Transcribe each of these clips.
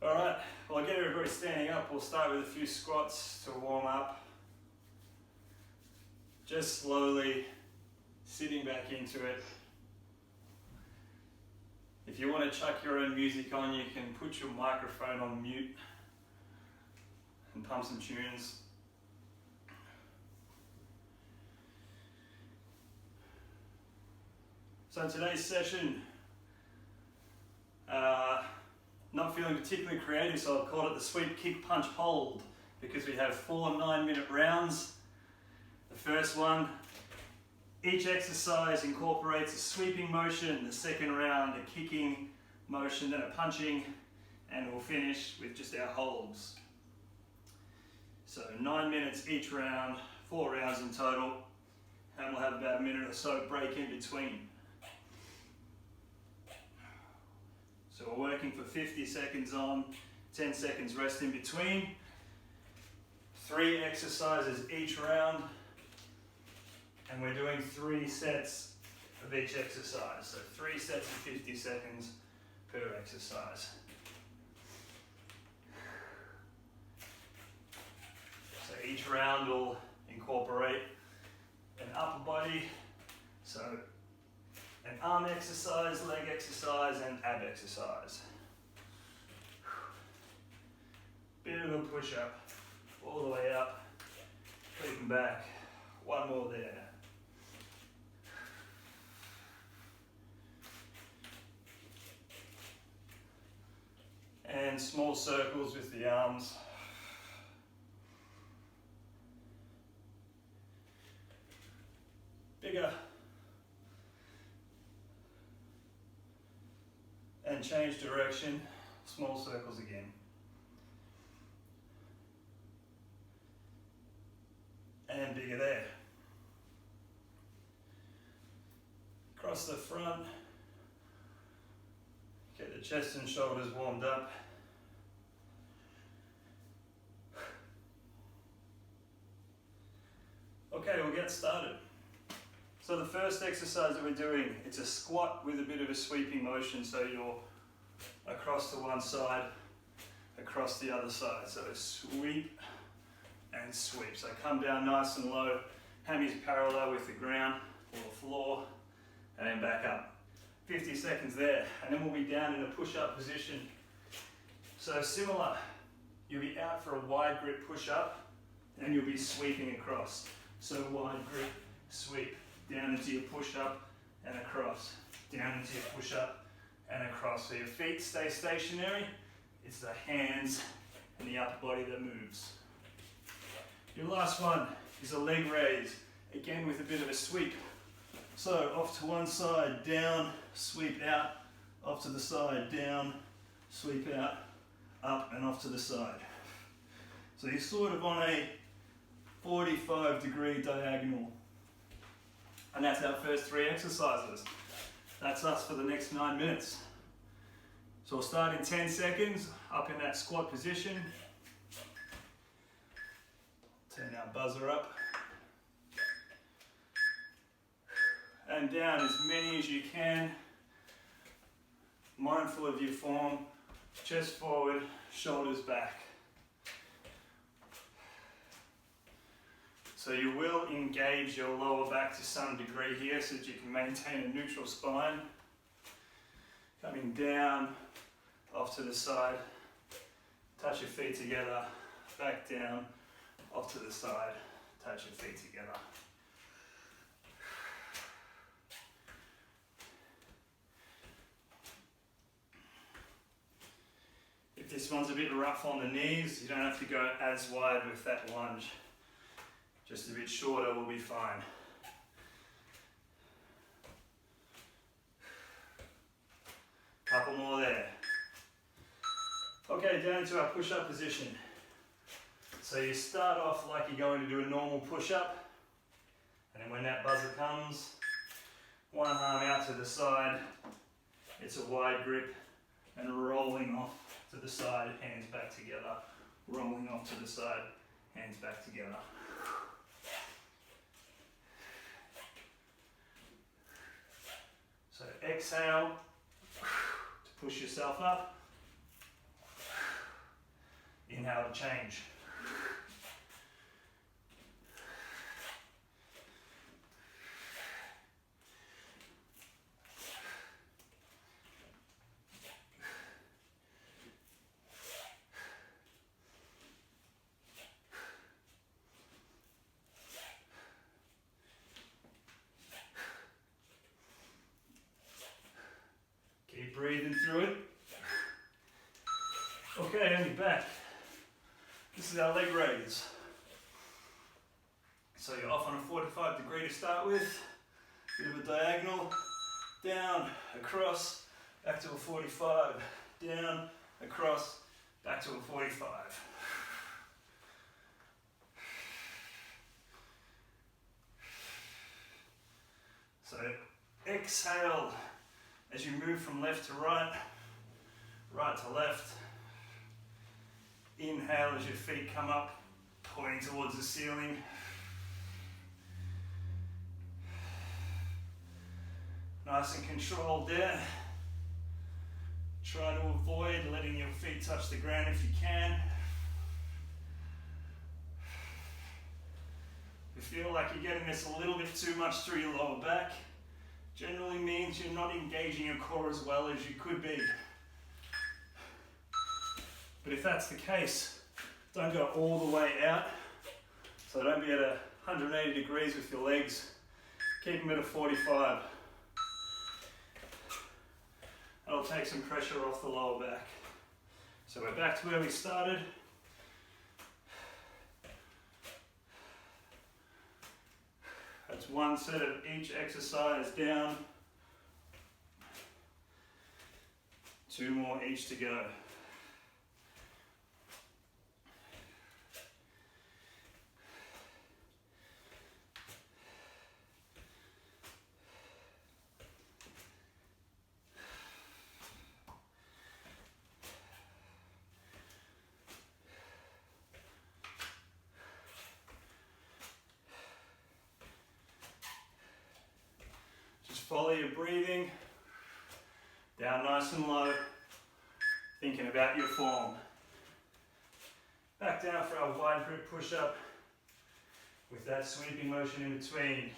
Alright, well, I'll get everybody standing up. We'll start with a few squats to warm up. Just slowly sitting back into it. If you want to chuck your own music on, you can put your microphone on mute and pump some tunes. So in today's session, not feeling particularly creative, so I've called it the sweep, kick, punch, hold, because we have 4 9-minute rounds. The first one, each exercise incorporates a sweeping motion. The second round, a kicking motion, then a punching, and we'll finish with just our holds. So 9 minutes each round, 4 rounds in total, and we'll have about a minute or so break in between. So we're working for 50 seconds on, 10 seconds rest in between. 3 exercises each round, and we're doing 3 sets of each exercise. So 3 sets of 50 seconds per exercise. So each round will incorporate an upper body, so an arm exercise, leg exercise, and ab exercise. Bit of a push-up, all the way up, creeping back. One more there. And small circles with the arms. Bigger. And change direction, small circles again. And bigger there. Across the front, get the chest and shoulders warmed up. Okay, we'll get started. So the first exercise that we're doing, it's a squat with a bit of a sweeping motion, so you're across to one side, across the other side. So sweep and sweep. So come down nice and low, hammies parallel with the ground or the floor, and then back up. 50 seconds there, and then we'll be down in a push-up position. So similar, you'll be out for a wide grip push-up, and you'll be sweeping across. So wide grip, sweep. Down into your push-up and across. Down into your push-up and across. So your feet stay stationary. It's the hands and the upper body that moves. Your last one is a leg raise. Again with a bit of a sweep. So off to one side, down, sweep out. Off to the side, down, sweep out, up and off to the side. So you're sort of on a 45-degree diagonal. And that's our first 3 exercises. That's us for the next 9 minutes. So we'll start in 10 seconds, up in that squat position. Turn our buzzer up. And down as many as you can. Mindful of your form. Chest forward, shoulders back. So you will engage your lower back to some degree here so that you can maintain a neutral spine. Coming down, off to the side, touch your feet together, back down, off to the side, touch your feet together. If this one's a bit rough on the knees, you don't have to go as wide with that lunge. Just a bit shorter will be fine. Couple more there. Okay, down to our push-up position. So you start off like you're going to do a normal push-up, and then when that buzzer comes, one arm out to the side, it's a wide grip, and rolling off to the side, hands back together, rolling off to the side, hands back together. So exhale to push yourself up. Inhale to change. Keep breathing through it. Okay, on your back. This is our leg raise. So you're off on a 45-degree to start with. Bit of a diagonal. Down, across, back to a 45. Down, across, back to a 45. So exhale as you move from left to right, right to left. Inhale as your feet come up, pointing towards the ceiling. Nice and controlled there. Try to avoid letting your feet touch the ground if you can. If you feel like you're getting this a little bit too much through your lower back, generally means you're not engaging your core as well as you could be. But if that's the case, don't go all the way out. So don't be at 180 degrees with your legs. Keep them at a 45. That'll take some pressure off the lower back. So we're back to where we started. That's one set of each exercise down. 2 more each to go. Follow your breathing, down nice and low, thinking about your form. Back down for our wide grip push-up with that sweeping motion in between.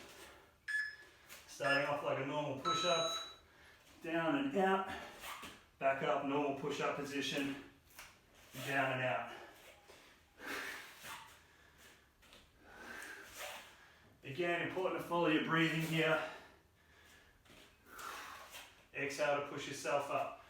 Starting off like a normal push-up, down and out, back up, normal push-up position, down and out. Again, important to follow your breathing here. Exhale to push yourself up.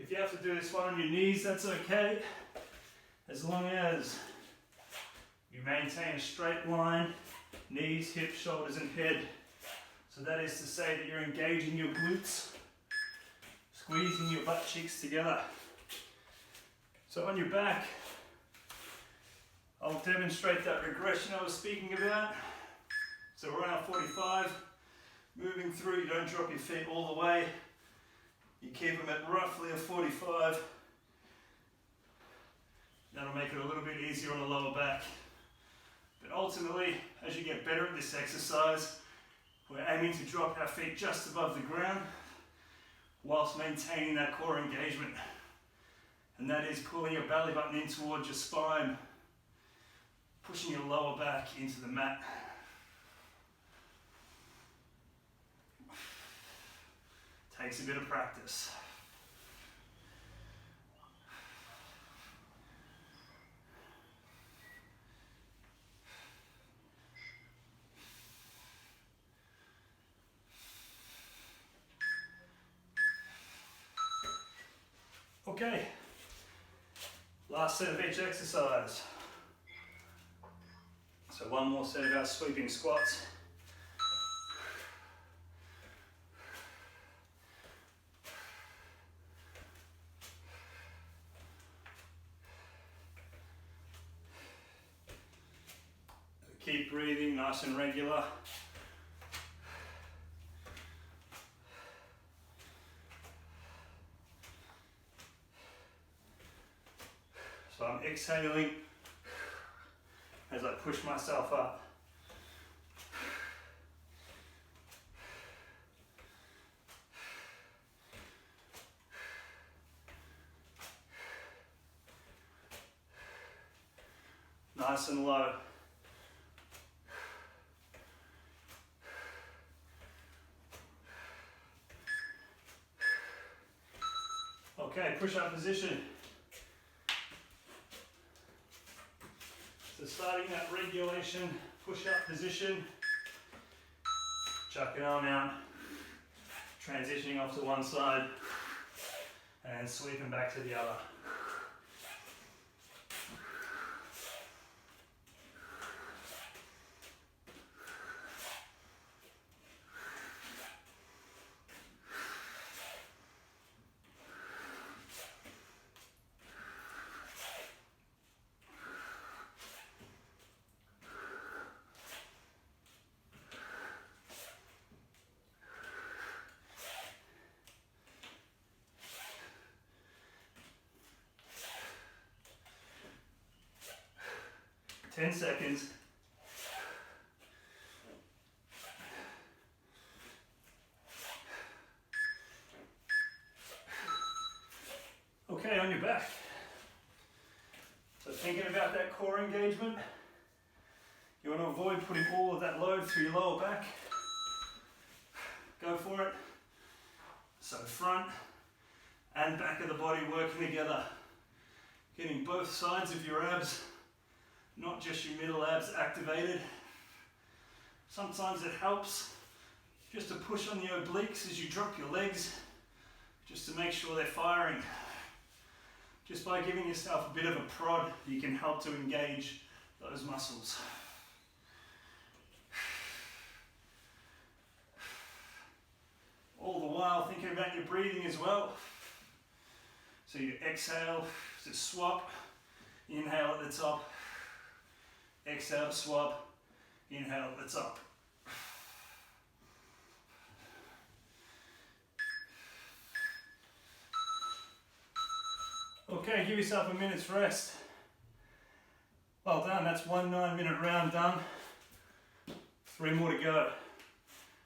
If you have to do this one on your knees, that's okay. As long as you maintain a straight line, knees, hips, shoulders and head. So that is to say that you're engaging your glutes, squeezing your butt cheeks together. So on your back, I'll demonstrate that regression I was speaking about. So around 45, moving through, you don't drop your feet all the way. You keep them at roughly a 45. That'll make it a little bit easier on the lower back. But ultimately, as you get better at this exercise, we're aiming to drop our feet just above the ground whilst maintaining that core engagement. And that is pulling your belly button in towards your spine, pushing your lower back into the mat. Takes a bit of practice. Okay, last set of each exercise. So one more set of our sweeping squats. Keep breathing nice and regular. I'm exhaling as I push myself up. Nice and low. Okay, push-up position. So starting that regulation push-up position, chuck an arm out, transitioning off to one side, and sweeping back to the other. Ten seconds. Okay, on your back. So thinking about that core engagement, you want to avoid putting all of that load through your lower back. Go for it. So front and back of the body working together. Getting both sides of your abs, not just your middle abs activated. Sometimes it helps just to push on the obliques as you drop your legs, just to make sure they're firing. Just by giving yourself a bit of a prod, you can help to engage those muscles. All the while thinking about your breathing as well. So you exhale to swap, inhale at the top, exhale, swap, inhale at the top. Okay, give yourself a minute's rest. Well done, that's 1 9-minute round done. 3 more to go.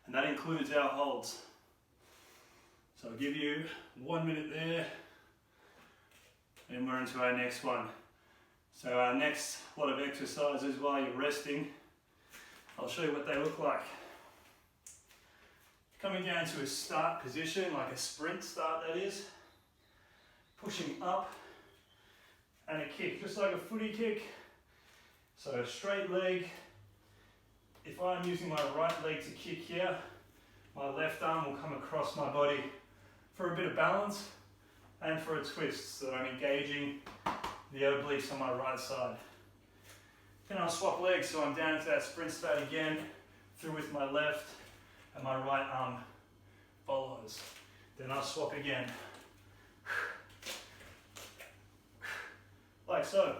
And that includes our holds. So I'll give you 1 minute there. And we're into our next one. So our next lot of exercises while you're resting, I'll show you what they look like. Coming down to a start position, like a sprint start that is. Pushing up and a kick, just like a footy kick. So a straight leg. If I'm using my right leg to kick here, my left arm will come across my body for a bit of balance and for a twist, so that I'm engaging the obliques on my right side. Then I'll swap legs, so I'm down to that sprint start again, through with my left, and my right arm follows. Then I'll swap again. Like so.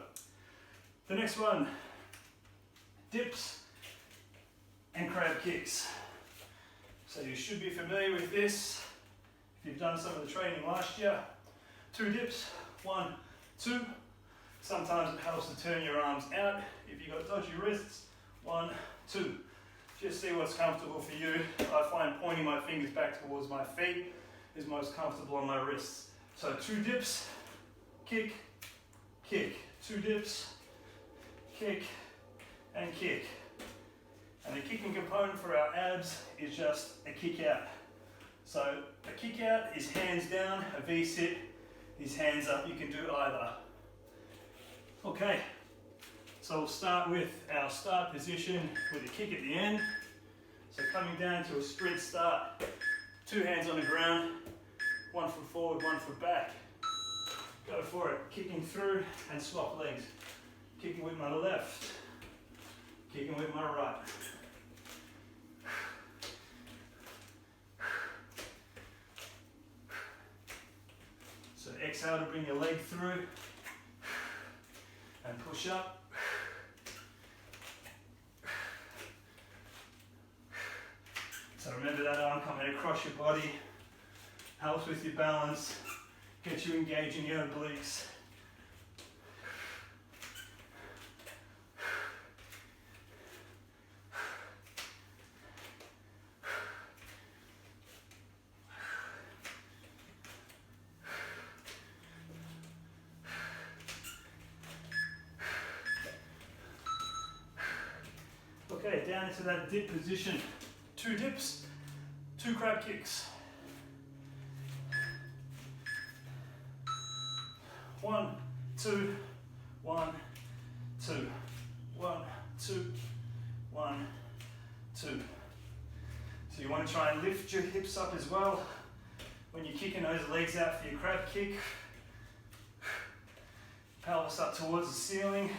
The next one, dips and crab kicks. So you should be familiar with this if you've done some of the training last year. 2 dips, 1, 2. Sometimes it helps to turn your arms out if you've got dodgy wrists. 1, 2. Just see what's comfortable for you. I find pointing my fingers back towards my feet is most comfortable on my wrists. So 2 dips, kick, kick. 2 dips, kick, and kick. And the kicking component for our abs is just a kick out. So a kick out is hands down, a V-sit is hands up. You can do either. Okay, so we'll start with our start position with a kick at the end. So coming down to a sprint start, 2 hands on the ground, 1 foot forward, 1 foot back. Go for it, kicking through and swap legs. Kicking with my left, kicking with my right. So exhale to bring your leg through and push up. So remember that arm coming across your body, helps with your balance, gets you engaging your obliques. Okay, down into that dip position. 2 dips, 2 crab kicks. 1, 2, 1, 2, 1, 2, 1, 2. So you want to try and lift your hips up as well when you're kicking those legs out for your crab kick. Pelvis up towards the ceiling.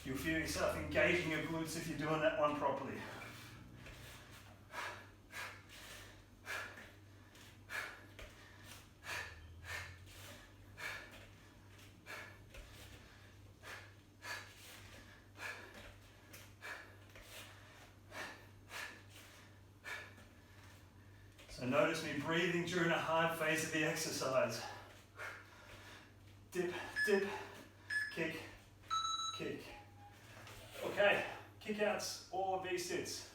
You'll feel yourself engaging your glutes if you're doing that one properly. So notice me breathing during a hard phase of the exercise. Dip, dip, kick, kick. Okay, kick outs or V-sits.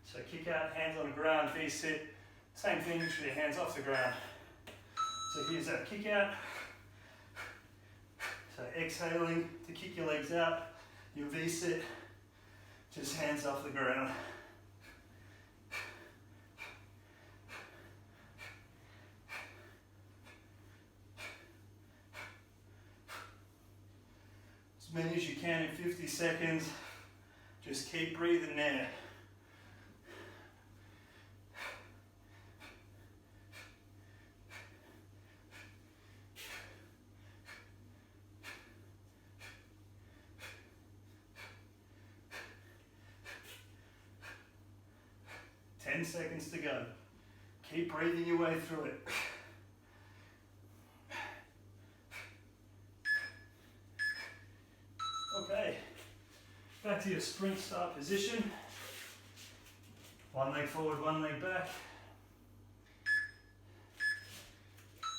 So kick out, hands on the ground, V-sit. Same thing, usually hands off the ground. So here's that kick out. So exhaling to kick your legs out, your V-sit, just hands off the ground. As many as you can in 50 seconds. Just keep breathing there. Ten seconds to go. Keep breathing your way through it. Okay, back to your sprint start position. One leg forward, one leg back.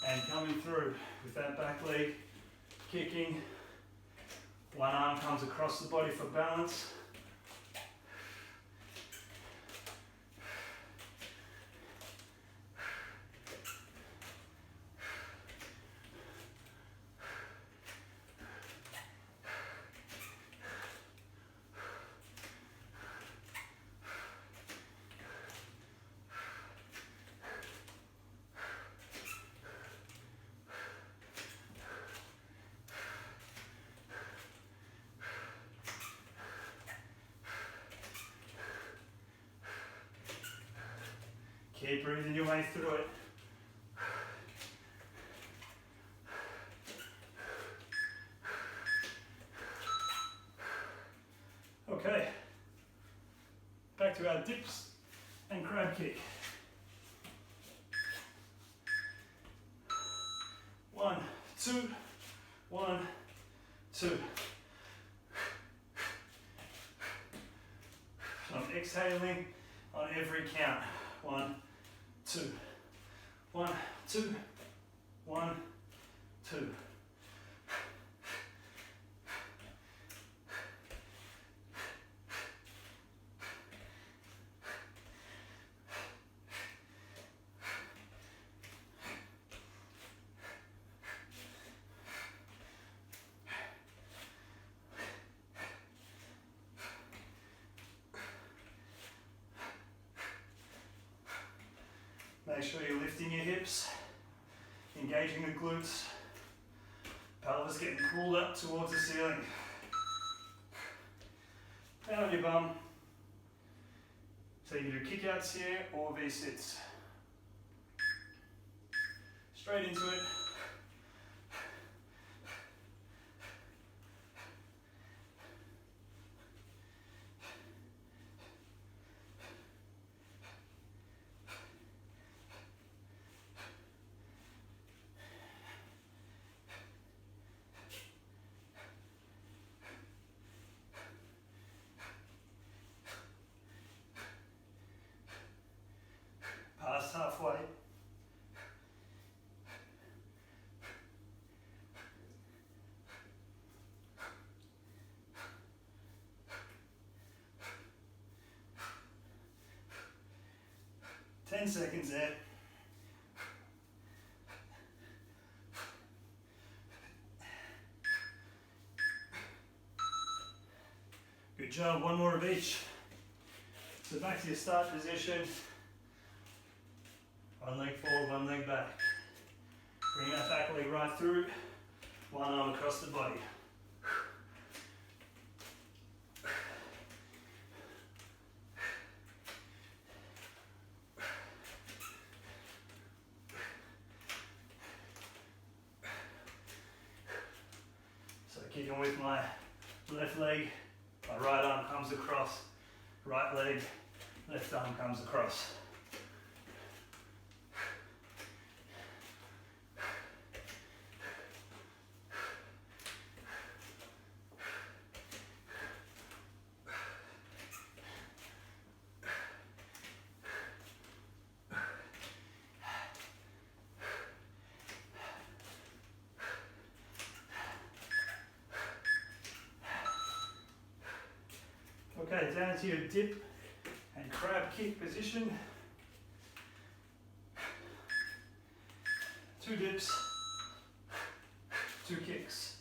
And coming through with that back leg, kicking. One arm comes across the body for balance. Keep breathing your way through it. Okay, back to our dips and crab kick. 1, 2, 1, 2. So I'm exhaling on every count. 1, 2, 1, 2, 1, 2. Make sure you're lifting your hips, engaging the glutes, pelvis getting pulled up towards the ceiling. Down on your bum. So you can do kick-outs here or V-sits. Straight into it. Past halfway. Ten seconds there. Good. job, one more of each. So back to your start position. One leg forward, one leg back. Bring that back leg right through, one arm across the body. So keeping with my left leg, my right arm comes across, right leg, left arm comes across. Okay, down to your dip and crab kick position. 2 dips, 2 kicks.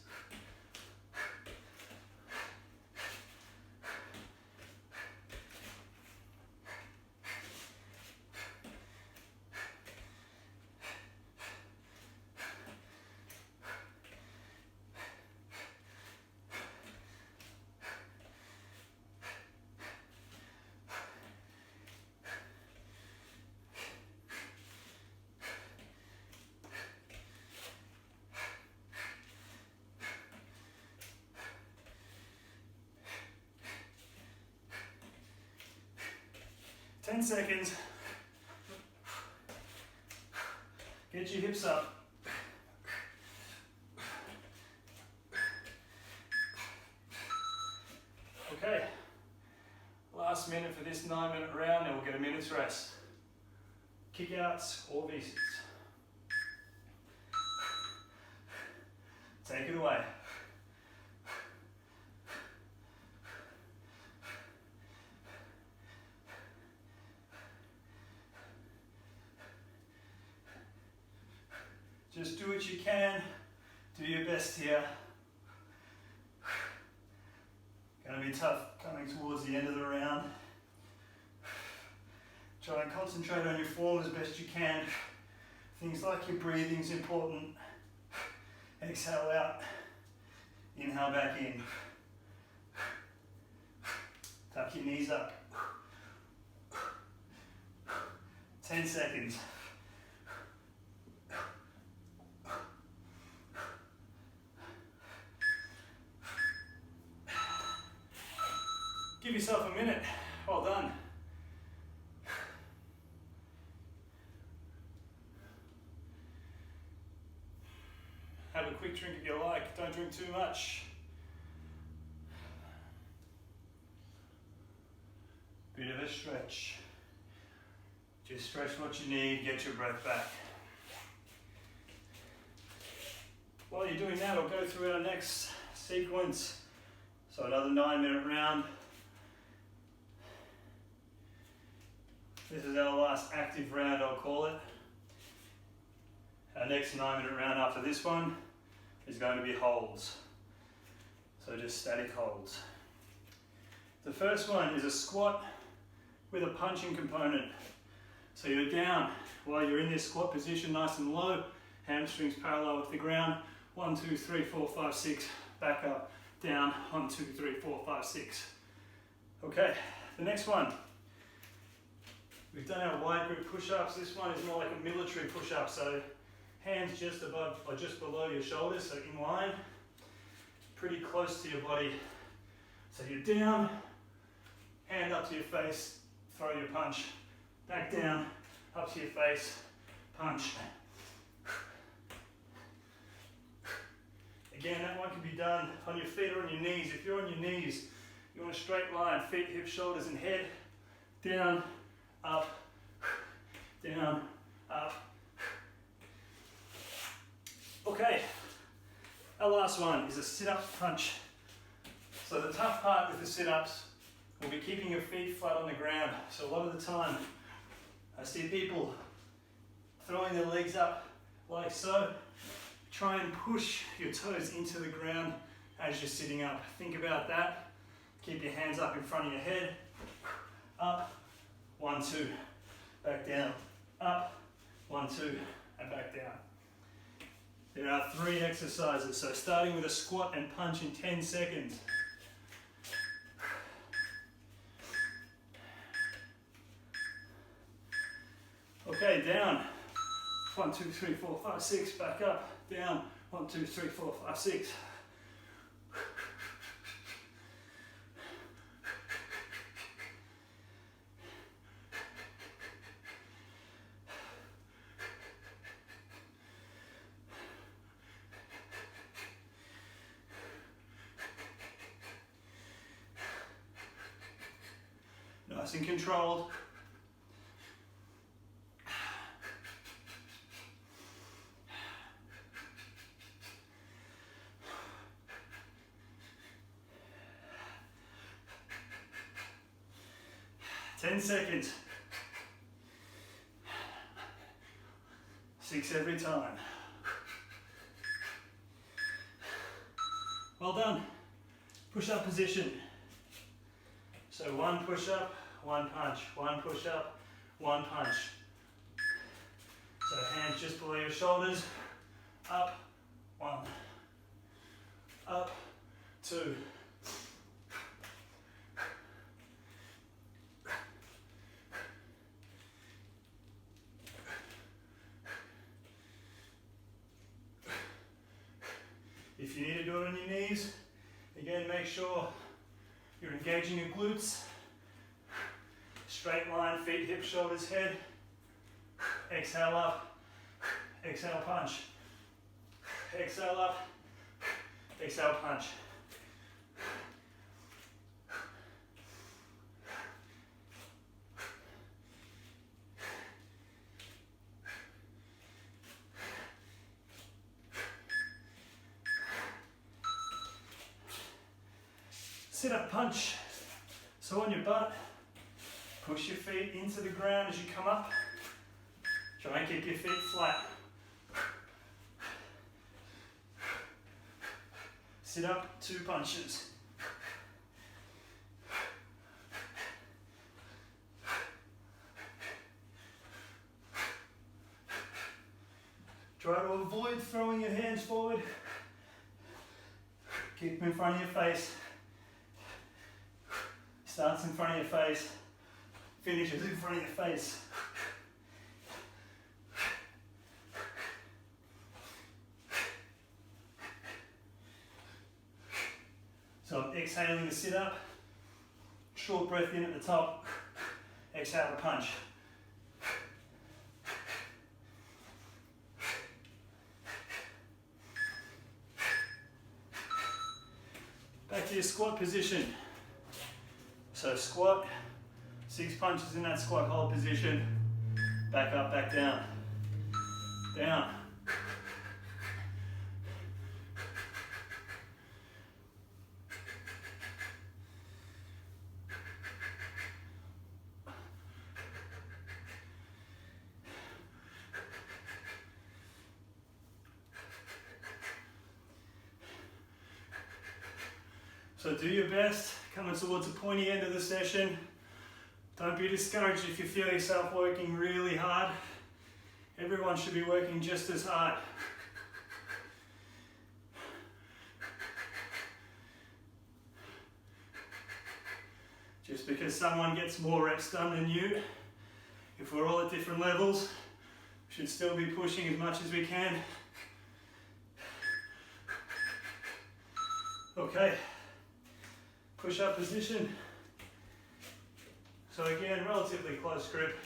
Ten seconds. Get your hips up. Okay, last minute for this 9-minute round, then we'll get a minute's rest. Kick outs or V6s. Take it away. Just do what you can, do your best here. Gonna be tough coming towards the end of the round. Try and concentrate on your form as best you can. Things like your breathing's important. Exhale out, inhale back in. Tuck your knees up. 10 seconds. Give yourself a minute. Well done. Have a quick drink if you like. Don't drink too much. Bit of a stretch. Just stretch what you need, get your breath back. While you're doing that, I'll go through our next sequence. So another 9-minute round. This is our last active round, I'll call it. Our next 9-minute round after this one is going to be holds. So just static holds. The first one is a squat with a punching component. So you're down while you're in this squat position, nice and low, hamstrings parallel with the ground. 1, 2, 3, 4, 5, 6, back up, down, 1, 2, 3, 4, 5, 6. Okay, the next one. We've done our wide grip push-ups. This one is more like a military push-up, so hands just above or just below your shoulders, so in line, pretty close to your body. So you're down, hand up to your face, throw your punch, back down, up to your face, punch. Again, that one can be done on your feet or on your knees. If you're on your knees, you want a straight line, feet, hips, shoulders, and head, down, up, down, up. Okay, our last one is a sit-up punch. So the tough part with the sit-ups will be keeping your feet flat on the ground. So a lot of the time, I see people throwing their legs up like so. Try and push your toes into the ground as you're sitting up. Think about that. Keep your hands up in front of your head. Up, 1, 2, back down. Up, 1, 2, and back down. There are 3 exercises, so starting with a squat and punch in 10 seconds. Okay, down. 1, 2, 3, 4, 5, 6, back up, down. 1, 2, 3, 4, 5, 6. Nice and controlled. Ten seconds. 6 every time. Well done. Push-up position. So 1 push-up, 1 punch, 1 push-up, 1 punch. So hands just below your shoulders. Up, 1. Up, 2. If you need to do it on your knees, again, make sure you're engaging your glutes. Straight line, feet, hips, shoulders, head. Exhale up, exhale punch. Exhale up, exhale punch. Sit up punch. So on your butt, push your feet into the ground as you come up. Try and keep your feet flat. Sit up, 2 punches. Try to avoid throwing your hands forward. Keep them in front of your face. Starts in front of your face, finishes in front of your face. So I'm exhaling to sit up, short breath in at the top, exhale to punch. Back to your squat position. So squat, 6 punches in that squat hold position, back up, back down, down. So do your best, coming towards the pointy end of the session. Don't be discouraged if you feel yourself working really hard. Everyone should be working just as hard. Just because someone gets more reps done than you, if we're all at different levels, we should still be pushing as much as we can. Okay. Push-up position. So again, relatively close grip.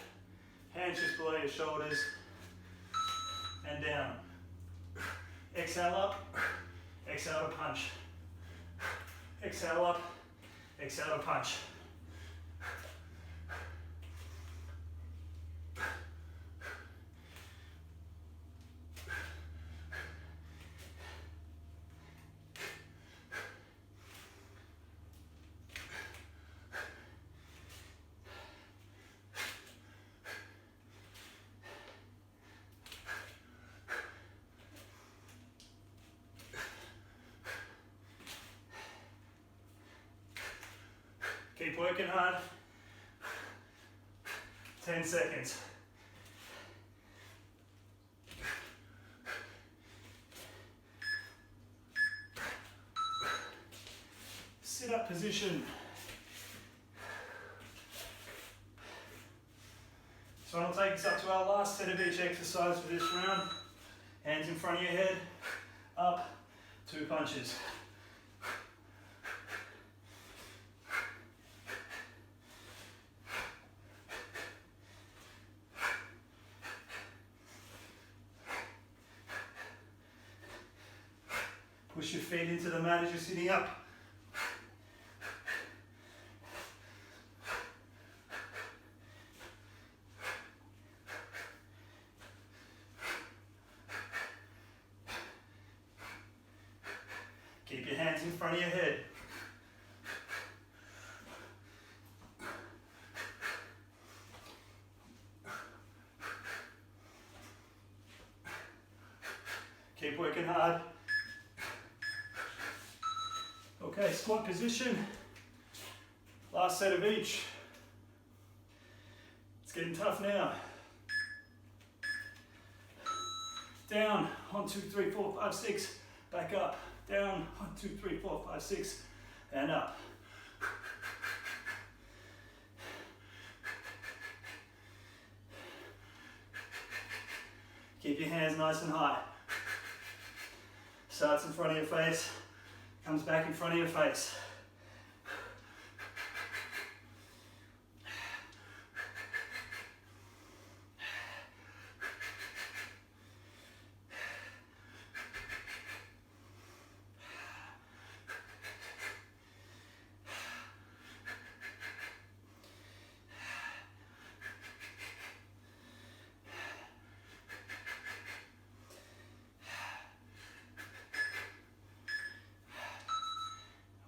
Hands just below your shoulders. And down. Exhale up. Exhale to punch. Exhale up. Exhale to punch. Keep working hard. 10 seconds. Sit up position. So I'll take us up to our last set of each exercise for this round. Hands in front of your head, up, 2 punches. Push your feet into the mat as you're sitting up. Keep your hands in front of your head. Keep working hard. Okay, squat position. Last set of each. It's getting tough now. Down, 1, 2, 3, 4, 5, 6. Back up. Down, 1, 2, 3, 4, 5, 6. And up. Keep your hands nice and high. Starts in front of your face, comes back in front of your face.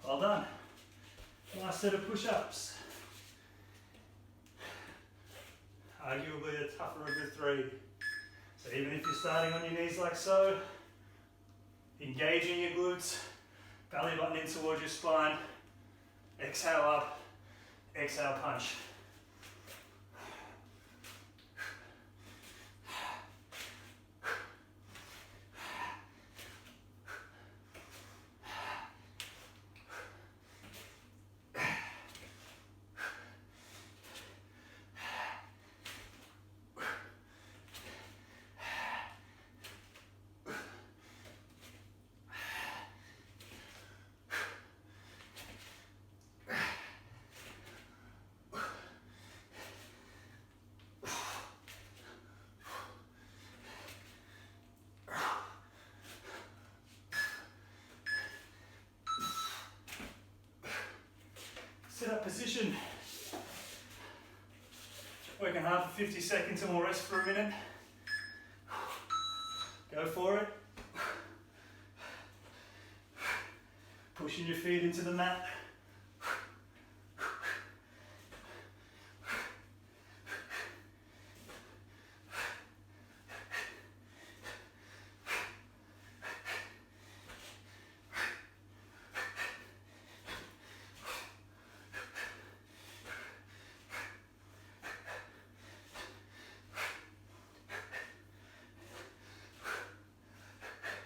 Well done. Last set of push-ups. Arguably the tougher of the 3. So even if you're starting on your knees like so, engaging your glutes, belly button in towards your spine, exhale up, exhale punch. Sit up position. Working hard for 50 seconds and we'll rest for a minute. Go for it. Pushing your feet into the mat.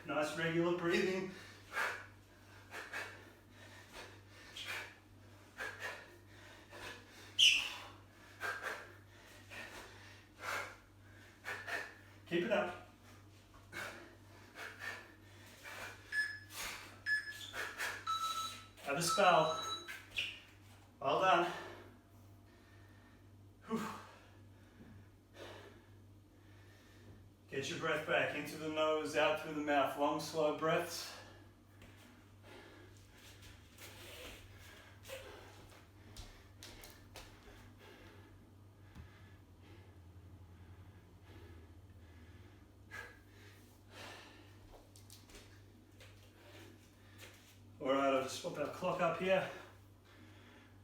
Nice regular breathing. Keep it up. Have a spell. Well done. Whew. Get your breath back into the nose, out through the mouth. Long, slow breaths. Alright, I'll just swap our clock up here.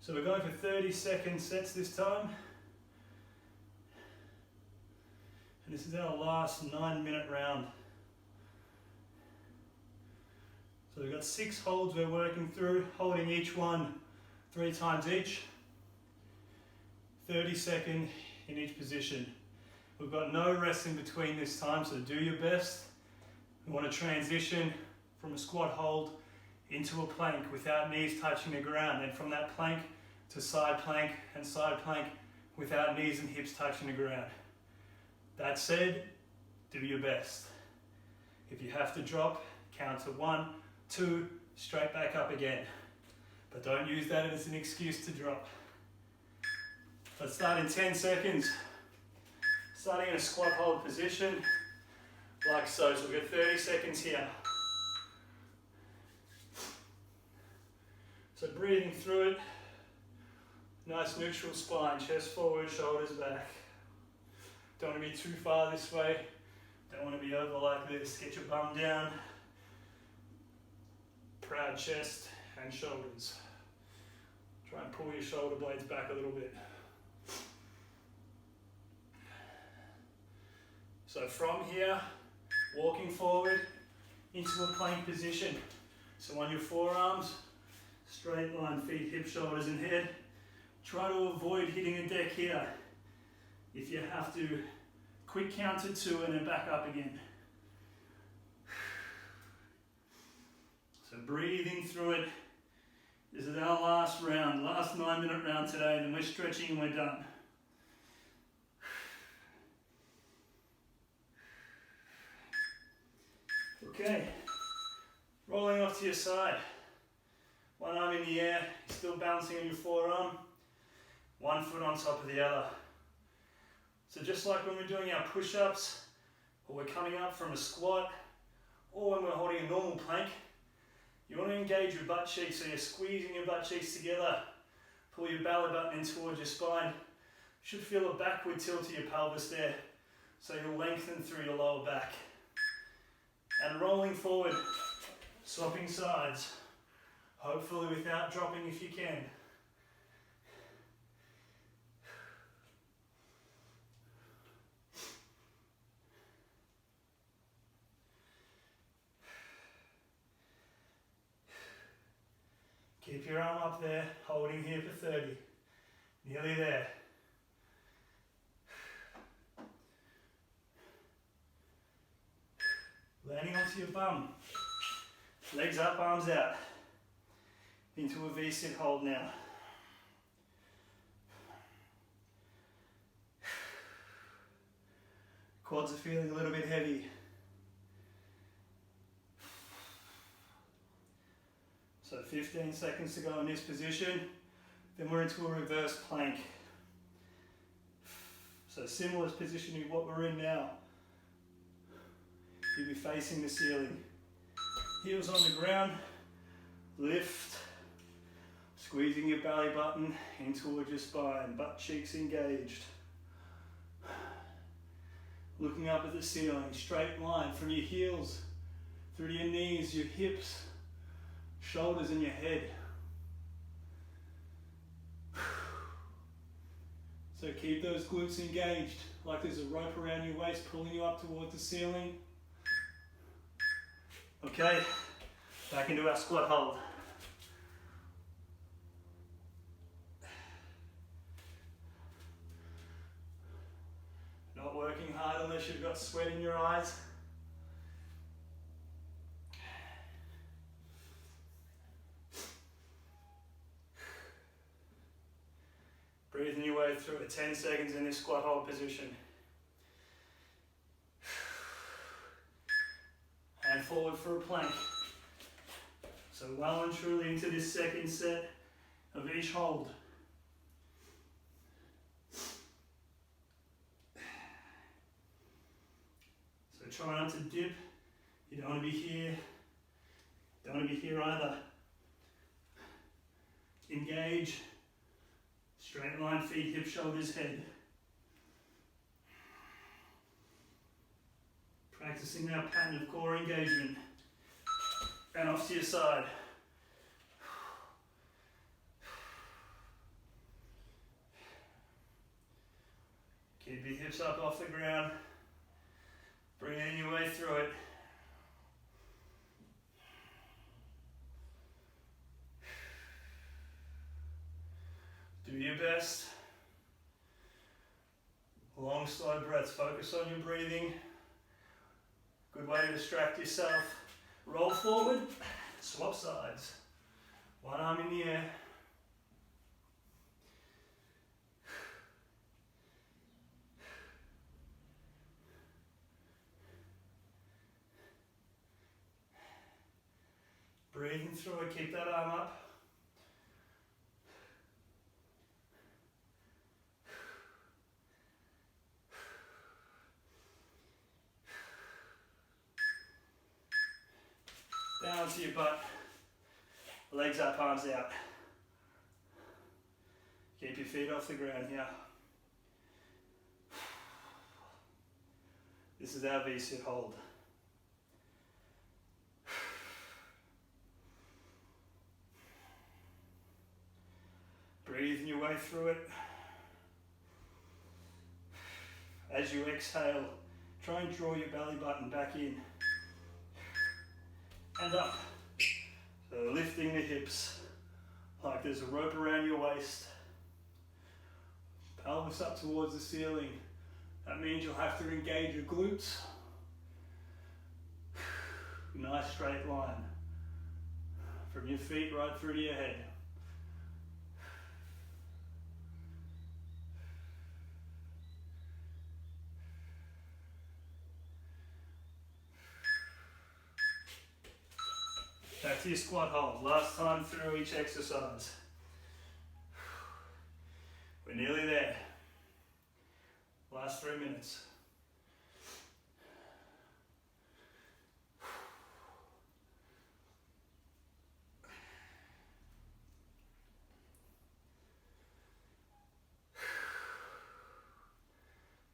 So we're going for 30-second sets this time. And this is our last 9-minute round. So we've got 6 holds we're working through, holding each one 3 times each. 30-second in each position. We've got no rest in between this time, so do your best. We want to transition from a squat hold into a plank without knees touching the ground, then from that plank to side plank and side plank without knees and hips touching the ground. That said, do your best. If you have to drop, count to 1, 2, straight back up again. But don't use that as an excuse to drop. Let's start in 10 seconds. Starting in a squat hold position, like so. So we've got 30 seconds here. So breathing through it, nice neutral spine, chest forward, shoulders back. Don't want to be too far this way, don't want to be over like this. Get your bum down, proud chest and shoulders. Try and pull your shoulder blades back a little bit. So from here, walking forward into a plank position. So on your forearms, straight line, feet, hips, shoulders and head. Try to avoid hitting a deck here. If you have to, quick count to 2 and then back up again. So breathing through it. This is our last round, last 9-minute round today, and then we're stretching and we're done. Okay, rolling off to your side. One arm in the air, still balancing on your forearm. One foot on top of the other. So just like when we're doing our push-ups, or we're coming up from a squat, or when we're holding a normal plank, you want to engage your butt cheeks, so you're squeezing your butt cheeks together. Pull your belly button in towards your spine. You should feel a backward tilt to your pelvis there, so you'll lengthen through your lower back. And rolling forward, swapping sides, hopefully without dropping if you can. Keep your arm up there, holding here for 30. Nearly there. Landing onto your bum. Legs up, arms out. Into a V-sit hold now. Quads are feeling a little bit heavy. So 15 seconds to go in this position. Then we're into a reverse plank. So similar position to what we're in now. You'll be facing the ceiling. Heels on the ground, lift, squeezing your belly button in towards your spine, butt cheeks engaged. Looking up at the ceiling, straight line from your heels, through to your knees, your hips, shoulders and your head. So keep those glutes engaged, like there's a rope around your waist pulling you up towards the ceiling. Okay, back into our squat hold. Not working hard unless you've got sweat in your eyes. Breathing your way through it, 10 seconds in this squat hold position. And forward for a plank. So well and truly into this second set of each hold. So try not to dip. You don't want to be here. Don't want to be here either. Engage. Straight line, feet, hips, shoulders, head. Practicing our pattern of core engagement. And off to your side. Keep your hips up off the ground. Breathing your way through it. Do your best. Long, slow breaths. Focus on your breathing. Good way to distract yourself. Roll forward, swap sides. One arm in the air. Breathing through it, keep that arm up. Down to your butt. Legs up, arms out. Keep your feet off the ground here. This is our V-sit hold. Breathing your way through it. As you exhale, try and draw your belly button back in and up. So lifting the hips like there's a rope around your waist. Pelvis up towards the ceiling. That means you'll have to engage your glutes. Nice straight line. From your feet right through to your head. Back to your squat hold. Last time through each exercise. We're nearly there. Last 3 minutes.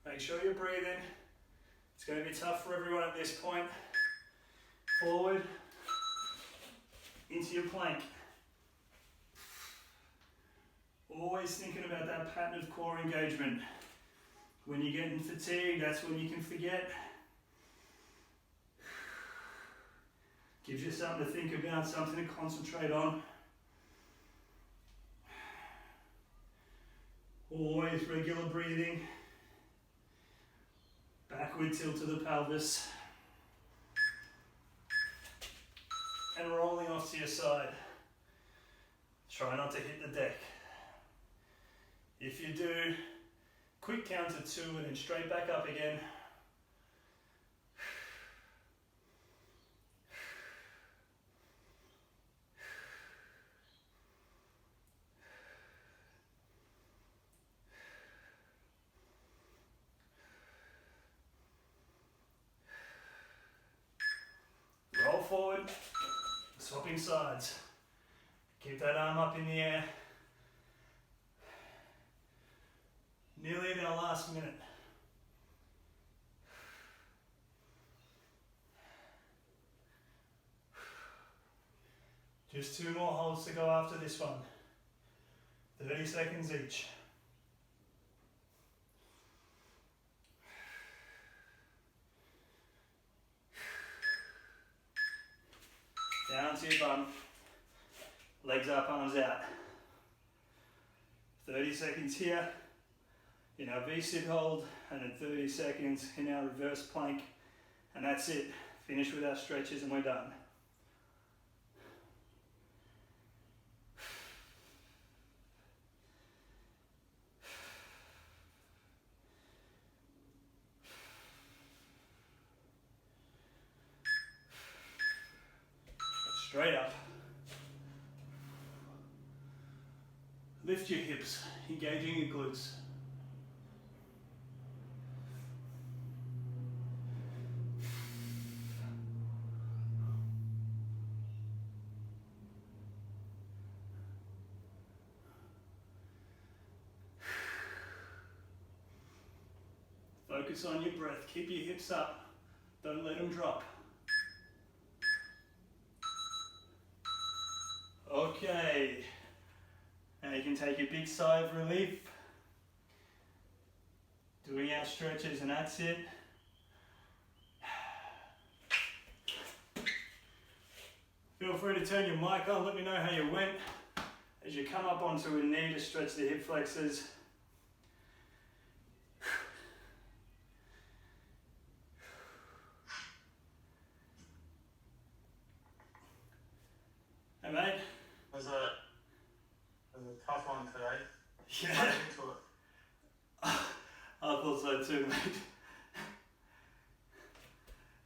Make sure you're breathing. It's going to be tough for everyone at this point. Forward. Into your plank. Always thinking about that pattern of core engagement. When you're getting fatigued, that's when you can forget. Gives you something to think about, something to concentrate on. Always regular breathing. Backward tilt to the pelvis. And rolling off to your side. Try not to hit the deck. If you do, quick count to 2 and then straight back up again. Roll forward, swapping sides. Keep that arm up in the air. Nearly in our last minute. Just 2 more holds to go after this one. 30 seconds each. Down to your bum. Legs up, arms out. 30 seconds here in our V-sit hold, and then 30 seconds in our reverse plank, and that's it. Finish with our stretches and we're done. Straight up. Lift your hips, engaging your glutes. Focus on your breath. Keep your hips up. Don't let them drop. Okay. Now you can take a big sigh of relief. Doing our stretches, and that's it. Feel free to turn your mic on. Let me know how you went. As you come up onto a knee to stretch the hip flexors. though too, mate.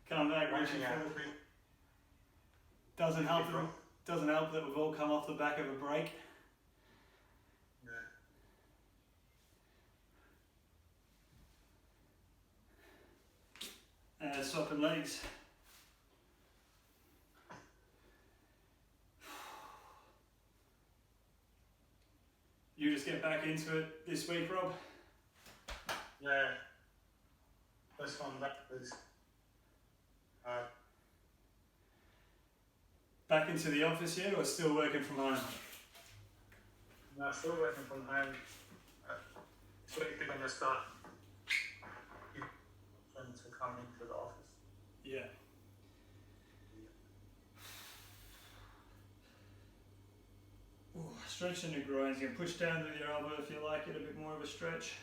Come back, reaching forward. Doesn't help that we've all come off the back of a break. Swapping legs. You just get back into it this week, Rob? Yeah. First one back was back into the office yet, or still working from home? no, still working from home. This week we're going to start to come into the office. Yeah. Ooh, stretching the groins. You can push down with your elbow if you like it, a bit more of a stretch.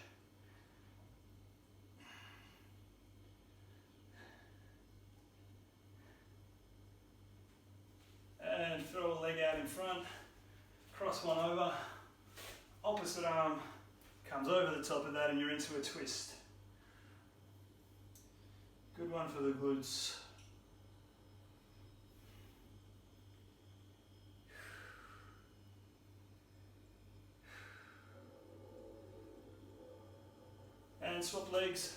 And throw a leg out in front, cross one over, opposite arm comes over the top of that and you're into a twist. Good one for the glutes. And swap legs.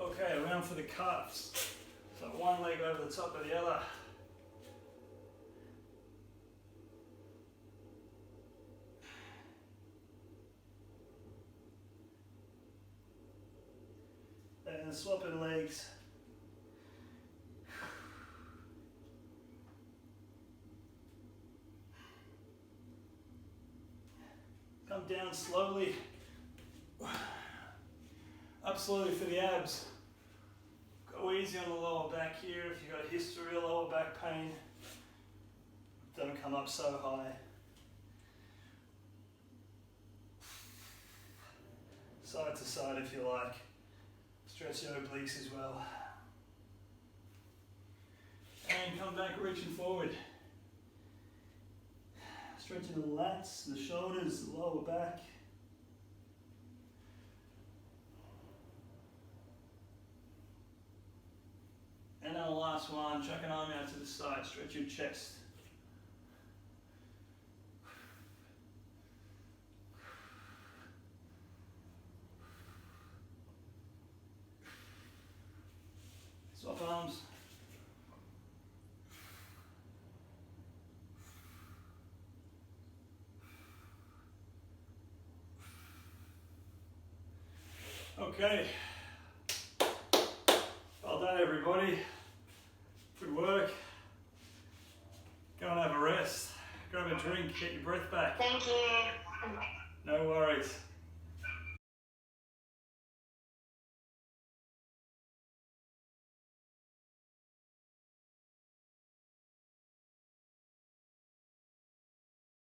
Okay, around for the calves. So one leg over the top of the other. And swapping legs. Come down slowly. Up slowly for the abs. Go easy on the lower back here if you've got a history of lower back pain. Don't come up so high. Side to side if you like. Stretch your obliques as well. And come back reaching forward. Stretching the lats, the shoulders, the lower back. And then the last one, chuck an arm out to the side, stretch your chest. Swap arms. Okay. Well done, everybody. Good work. Go and have a rest. Grab a drink, get your breath back. Thank you. No worries.